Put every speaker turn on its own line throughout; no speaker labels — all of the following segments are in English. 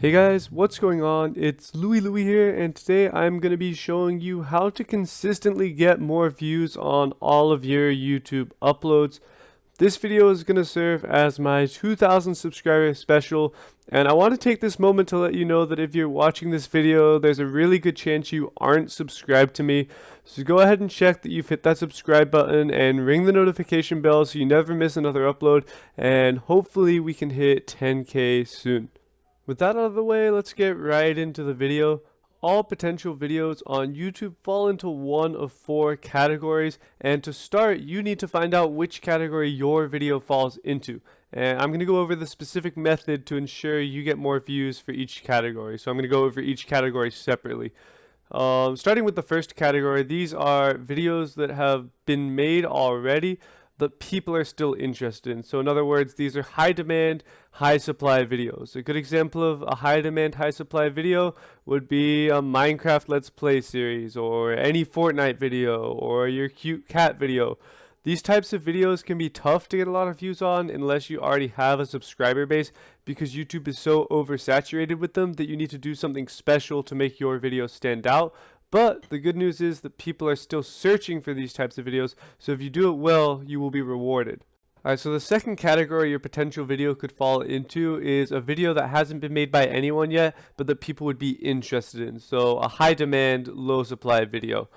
Hey guys, what's going on? It's Louie here, and today I'm going to be showing you how to consistently get more views on all of your YouTube uploads. This video is going to serve as my 2000 subscriber special, and I want to take this moment to let you know that if you're watching this video, there's a really good chance you aren't subscribed to me. So go ahead and check that you've hit that subscribe button and ring the notification bell so you never miss another upload, and hopefully we can hit 10K soon. With that out of the way, let's get right into the video. All potential videos on YouTube fall into one of four categories, and to start, you need to find out which category your video falls into. And I'm going to go over the specific method to ensure you get more views for each category. So I'm going to go over each category separately. Starting with the first category, these are videos that have been made already that people are still interested in. So in other words, these are high demand, high supply videos. A good example of a high demand, high supply video would be a Minecraft Let's Play series, or any Fortnite video, or your cute cat video. These types of videos can be tough to get a lot of views on unless you already have a subscriber base, because YouTube is so oversaturated with them that you need to do something special to make your video stand out. But the good news is that people are still searching for these types of videos, so if you do it well, you will be rewarded. Alright, so the second category your potential video could fall into is a video that hasn't been made by anyone yet, but that people would be interested in. So a high demand, low supply video.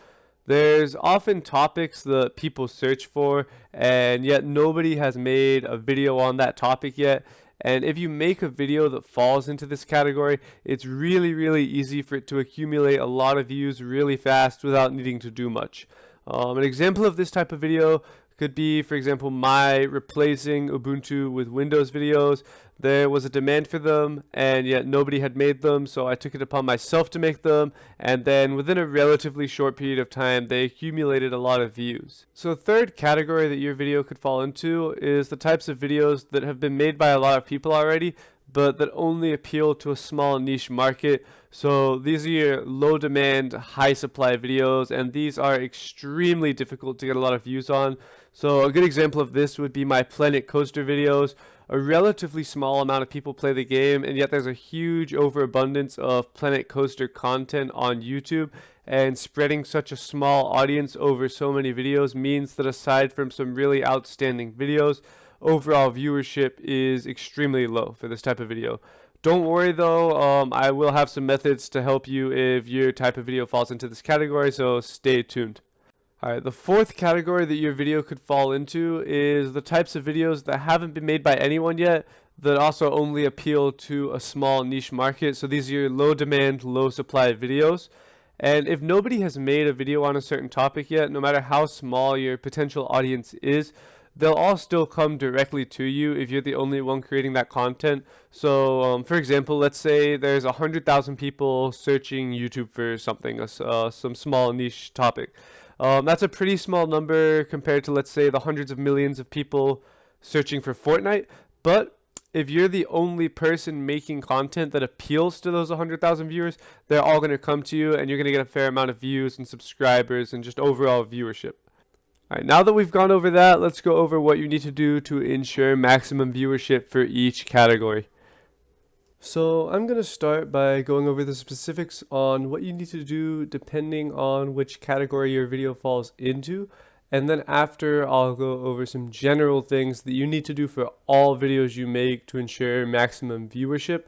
There's often topics that people search for, and yet nobody has made a video on that topic yet. And if you make a video that falls into this category, it's really easy for it to accumulate a lot of views really fast without needing to do much. An example of this type of video could be, for example, my replacing Ubuntu with Windows videos. There was a demand for them, and yet nobody had made them, so I took it upon myself to make them, and then within a relatively short period of time, they accumulated a lot of views. So the third category that your video could fall into is the types of videos that have been made by a lot of people already, but that only appeal to a small niche market. So these are your low demand, high supply videos, and these are extremely difficult to get a lot of views on. So a good example of this would be my Planet Coaster videos. A relatively small amount of people play the game, and yet there's a huge overabundance of Planet Coaster content on YouTube, and spreading such a small audience over so many videos means that aside from some really outstanding videos, overall viewership is extremely low for this type of video. Don't worry though, I will have some methods to help you if your type of video falls into this category, so stay tuned. Alright, the fourth category that your video could fall into is the types of videos that haven't been made by anyone yet, that also only appeal to a small niche market. So these are your low demand, low supply videos. And if nobody has made a video on a certain topic yet, no matter how small your potential audience is, they'll all still come directly to you if you're the only one creating that content. So for example, let's say there's 100,000 people searching YouTube for something, some small niche topic. That's a pretty small number compared to, let's say, the hundreds of millions of people searching for Fortnite. But if you're the only person making content that appeals to those 100,000 viewers, they're all going to come to you, and you're going to get a fair amount of views and subscribers and just overall viewership. Alright, now that we've gone over that, let's go over what you need to do to ensure maximum viewership for each category. So I'm going to start by going over the specifics on what you need to do depending on which category your video falls into. And then after, I'll go over some general things that you need to do for all videos you make to ensure maximum viewership.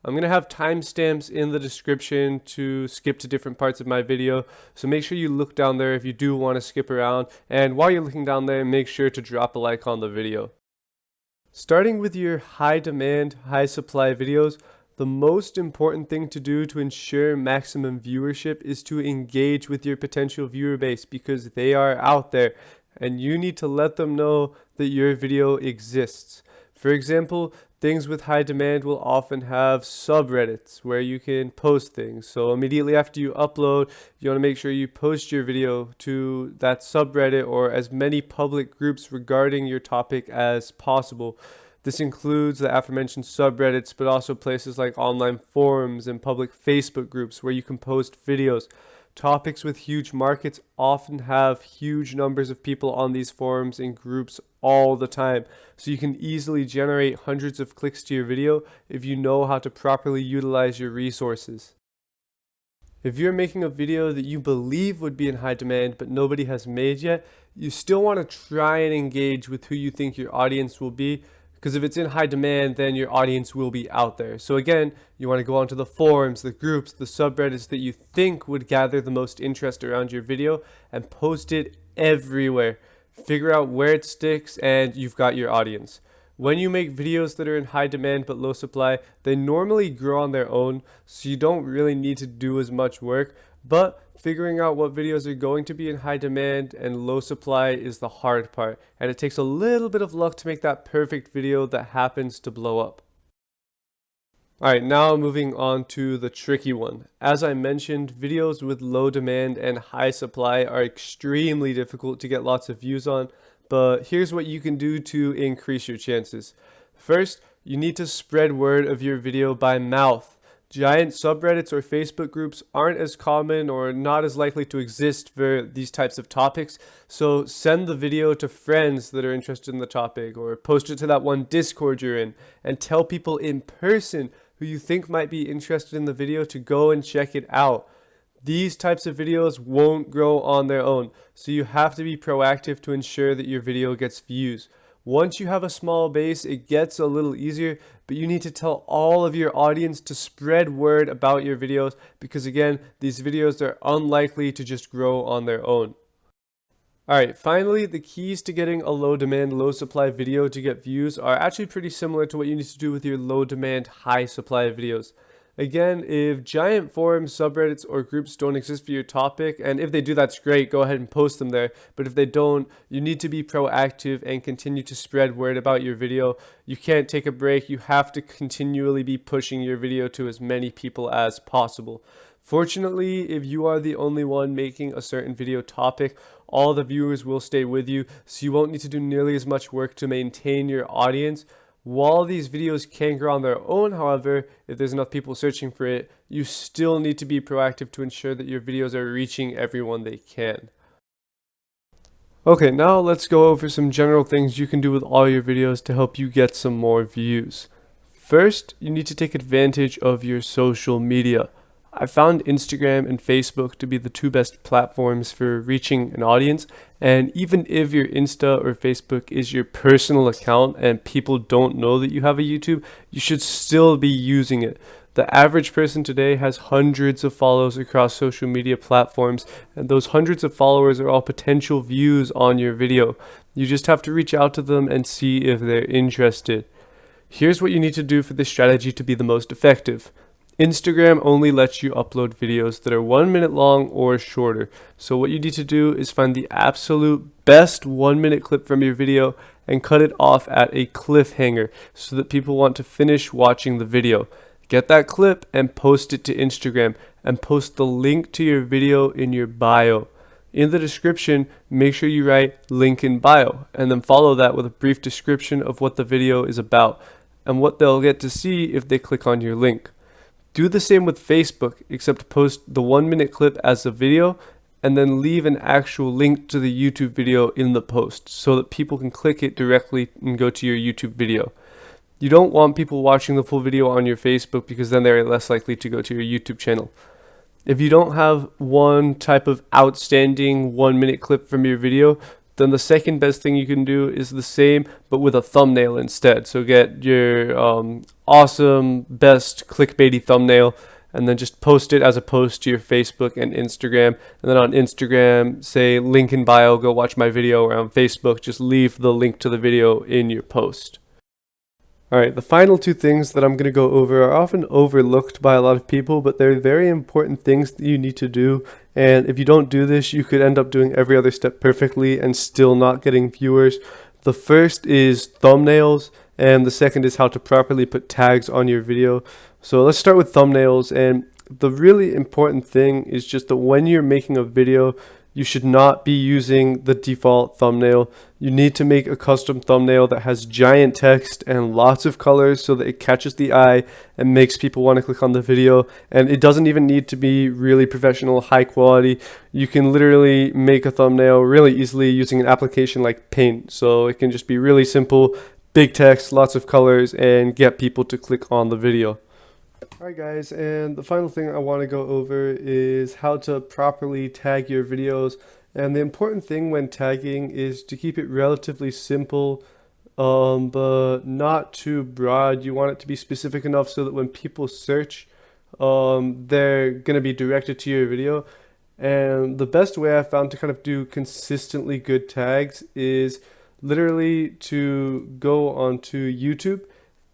I'm going to have timestamps in the description to skip to different parts of my video, so make sure you look down there if you do want to skip around, and while you're looking down there, make sure to drop a like on the video. Starting with your high demand, high supply videos, the most important thing to do to ensure maximum viewership is to engage with your potential viewer base, because they are out there and you need to let them know that your video exists. For example, things with high demand will often have subreddits where you can post things. So immediately after you upload, you want to make sure you post your video to that subreddit or as many public groups regarding your topic as possible. This includes the aforementioned subreddits, but also places like online forums and public Facebook groups where you can post videos. Topics with huge markets often have huge numbers of people on these forums and groups all the time, so you can easily generate hundreds of clicks to your video if you know how to properly utilize your resources. If you're making a video that you believe would be in high demand but nobody has made yet, you still want to try and engage with who you think your audience will be, because if it's in high demand, then your audience will be out there. So again, you want to go onto the forums, the groups, the subreddits that you think would gather the most interest around your video and post it everywhere. Figure out where it sticks and you've got your audience. When you make videos that are in high demand but low supply, they normally grow on their own, so you don't really need to do as much work, but figuring out what videos are going to be in high demand and low supply is the hard part, and it takes a little bit of luck to make that perfect video that happens to blow up. Alright, now moving on to the tricky one. As I mentioned, videos with low demand and high supply are extremely difficult to get lots of views on, but here's what you can do to increase your chances. First, you need to spread word of your video by mouth. Giant subreddits or Facebook groups aren't as common or not as likely to exist for these types of topics, so send the video to friends that are interested in the topic, or post it to that one Discord you're in, and tell people in person who you think might be interested in the video to go and check it out. These types of videos won't grow on their own, so you have to be proactive to ensure that your video gets views. Once you have a small base, it gets a little easier, but you need to tell all of your audience to spread word about your videos, because again, these videos are unlikely to just grow on their own. Alright, finally, the keys to getting a low demand, low supply video to get views are actually pretty similar to what you need to do with your low demand, high supply videos. Again, if giant forums, subreddits, or groups don't exist for your topic, and if they do, that's great, go ahead and post them there. But if they don't, you need to be proactive and continue to spread word about your video. You can't take a break. You have to continually be pushing your video to as many people as possible. Fortunately, if you are the only one making a certain video topic, all the viewers will stay with you, so you won't need to do nearly as much work to maintain your audience. While these videos can grow on their own, however, if there's enough people searching for it, you still need to be proactive to ensure that your videos are reaching everyone they can. Okay, now let's go over some general things you can do with all your videos to help you get some more views. First, you need to take advantage of your social media. I found Instagram and Facebook to be the two best platforms for reaching an audience, and even if your Insta or Facebook is your personal account and people don't know that you have a YouTube, you should still be using it. The average person today has hundreds of followers across social media platforms, and those hundreds of followers are all potential views on your video. You just have to reach out to them and see if they're interested. Here's what you need to do for this strategy to be the most effective. Instagram only lets you upload videos that are 1 minute long or shorter. So what you need to do is find the absolute best 1 minute clip from your video and cut it off at a cliffhanger so that people want to finish watching the video. Get that clip and post it to Instagram, and post the link to your video in your bio. In the description, make sure you write link in bio, and then follow that with a brief description of what the video is about and what they'll get to see if they click on your link. Do the same with Facebook, except post the 1 minute clip as a video and then leave an actual link to the YouTube video in the post so that people can click it directly and go to your YouTube video. You don't want people watching the full video on your Facebook, because then they're less likely to go to your YouTube channel. If you don't have one type of outstanding 1 minute clip from your video, then the second best thing you can do is the same but with a thumbnail instead. So get your awesome, best clickbaity thumbnail and then just post it as a post to your Facebook and Instagram. And then on Instagram, say link in bio, go watch my video, or on Facebook, just leave the link to the video in your post. Alright, the final two things that I'm going to go over are often overlooked by a lot of people, but they're very important things that you need to do. And if you don't do this, you could end up doing every other step perfectly and still not getting viewers. The first is thumbnails, and the second is how to properly put tags on your video. So let's start with thumbnails. And the really important thing is just that when you're making a video, you should not be using the default thumbnail. You need to make a custom thumbnail that has giant text and lots of colors so that it catches the eye and makes people want to click on the video. And it doesn't even need to be really professional, high quality. You can literally make a thumbnail really easily using an application like Paint. So it can just be really simple, big text, lots of colors, and get people to click on the video. Alright guys, and the final thing I want to go over is how to properly tag your videos. And the important thing when tagging is to keep it relatively simple, but not too broad. You want it to be specific enough so that when people search, they're going to be directed to your video. And the best way I found to kind of do consistently good tags is literally to go onto YouTube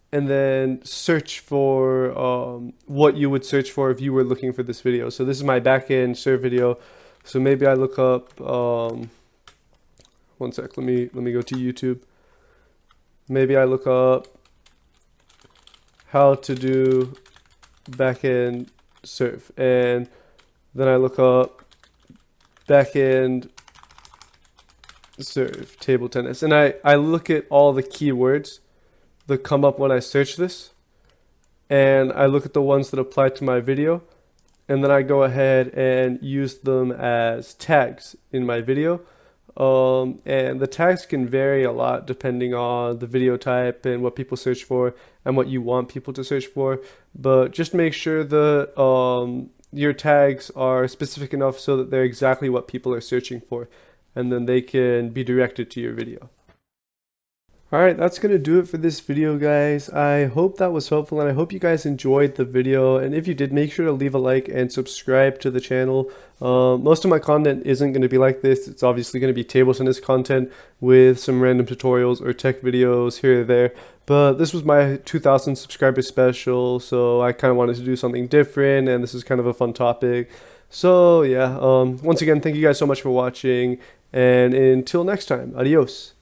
and then search for what you would search for if you were looking for this video. So this is my backend serve video. So maybe I look up, one sec, let me go to YouTube. Maybe I look up how to do backend serve, and then I look up backend serve table tennis, and I look at all the keywords that come up when I search this, and I look at the ones that apply to my video, and then I go ahead and use them as tags in my video. And the tags can vary a lot depending on the video type and what people search for and what you want people to search for, but just make sure that your tags are specific enough so that they're exactly what people are searching for, and then they can be directed to your video. Alright, that's going to do it for this video, guys. I hope that was helpful, and I hope you guys enjoyed the video. And if you did, make sure to leave a like and subscribe to the channel. Most of my content isn't going to be like this. It's obviously going to be table tennis content with some random tutorials or tech videos here or there. But this was my 2,000 subscriber special, so I kind of wanted to do something different, and this is kind of a fun topic. So yeah, once again, thank you guys so much for watching, and until next time, adios.